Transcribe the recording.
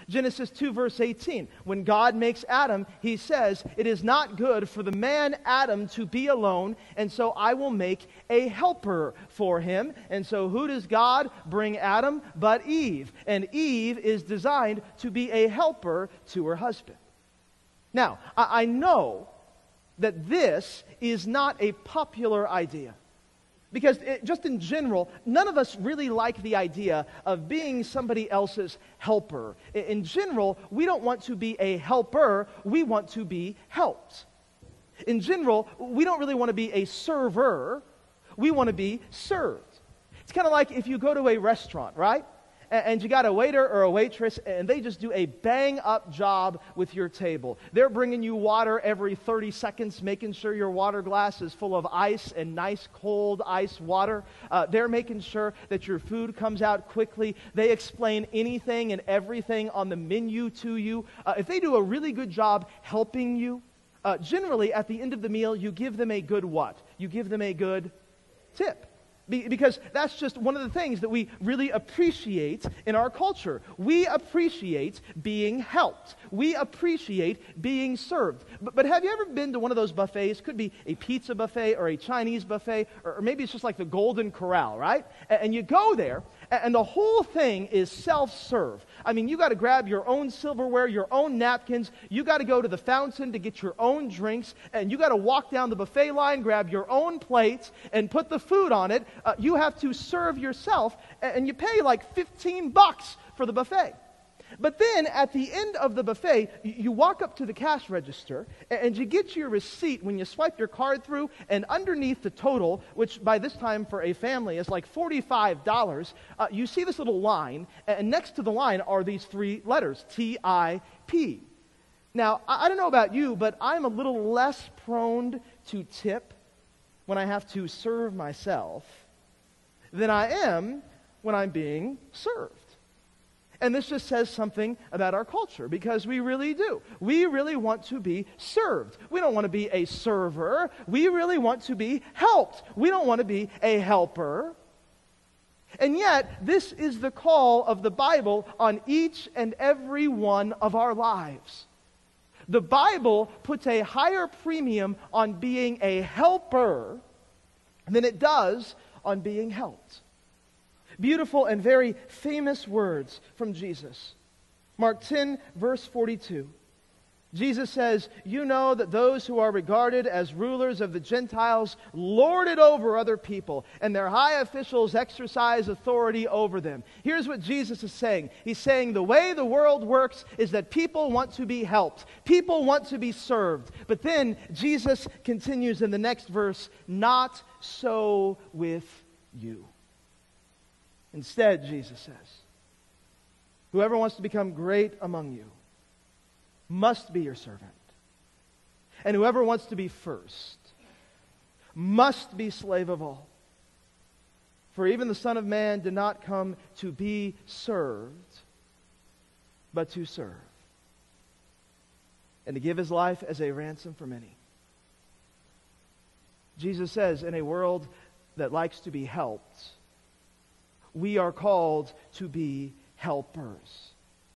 Genesis 2 verse 18, when God makes Adam, he says, "It is not good for the man Adam to be alone, and so I will make a helper for him." And so who does God bring Adam but Eve? And Eve is designed to be a helper to her husband. Now, I know that this is not a popular idea. Because just in general, none of us really like the idea of being somebody else's helper. In general, we don't want to be a helper, we want to be helped. In general, we don't really want to be a server, we want to be served. It's kind of like if you go to a restaurant, right? And you got a waiter or a waitress, and they just do a bang-up job with your table. They're bringing you water every 30 seconds, making sure your water glass is full of ice and nice cold ice water. They're making sure that your food comes out quickly. They explain anything and everything on the menu to you. If they do a really good job helping you, generally at the end of the meal, you give them a good what? You give them a good tip. Because that's just one of the things that we really appreciate in our culture. We appreciate being helped. We appreciate being served. But have you ever been to one of those buffets? Could be a pizza buffet or a Chinese buffet, or maybe it's just like the Golden Corral, right? And you go there, and the whole thing is self-serve. I mean, you got to grab your own silverware, your own napkins. You got to go to the fountain to get your own drinks, and you got to walk down the buffet line, grab your own plates, and put the food on it. You have to serve yourself, and you pay like $15 for the buffet. But then at the end of the buffet, you walk up to the cash register, and you get your receipt when you swipe your card through, and underneath the total, which by this time for a family is like $45, you see this little line, and next to the line are these three letters, T-I-P. Now, I don't know about you, but I'm a little less prone to tip when I have to serve myself than I am when I'm being served. And this just says something about our culture, because we really do. We really want to be served. We don't want to be a server. We really want to be helped. We don't want to be a helper. And yet, this is the call of the Bible on each and every one of our lives. The Bible puts a higher premium on being a helper than it does on being helped. Beautiful and very famous words from Jesus. Mark 10, verse 42. Jesus says, "You know that those who are regarded as rulers of the Gentiles lord it over other people, and their high officials exercise authority over them." Here's what Jesus is saying. He's saying the way the world works is that people want to be helped. People want to be served. But then Jesus continues in the next verse, "Not so with you." Instead, Jesus says, "Whoever wants to become great among you must be your servant. And whoever wants to be first must be slave of all. For even the Son of Man did not come to be served, but to serve, and to give his life as a ransom for many." Jesus says, in a world that likes to be helped, we are called to be helpers.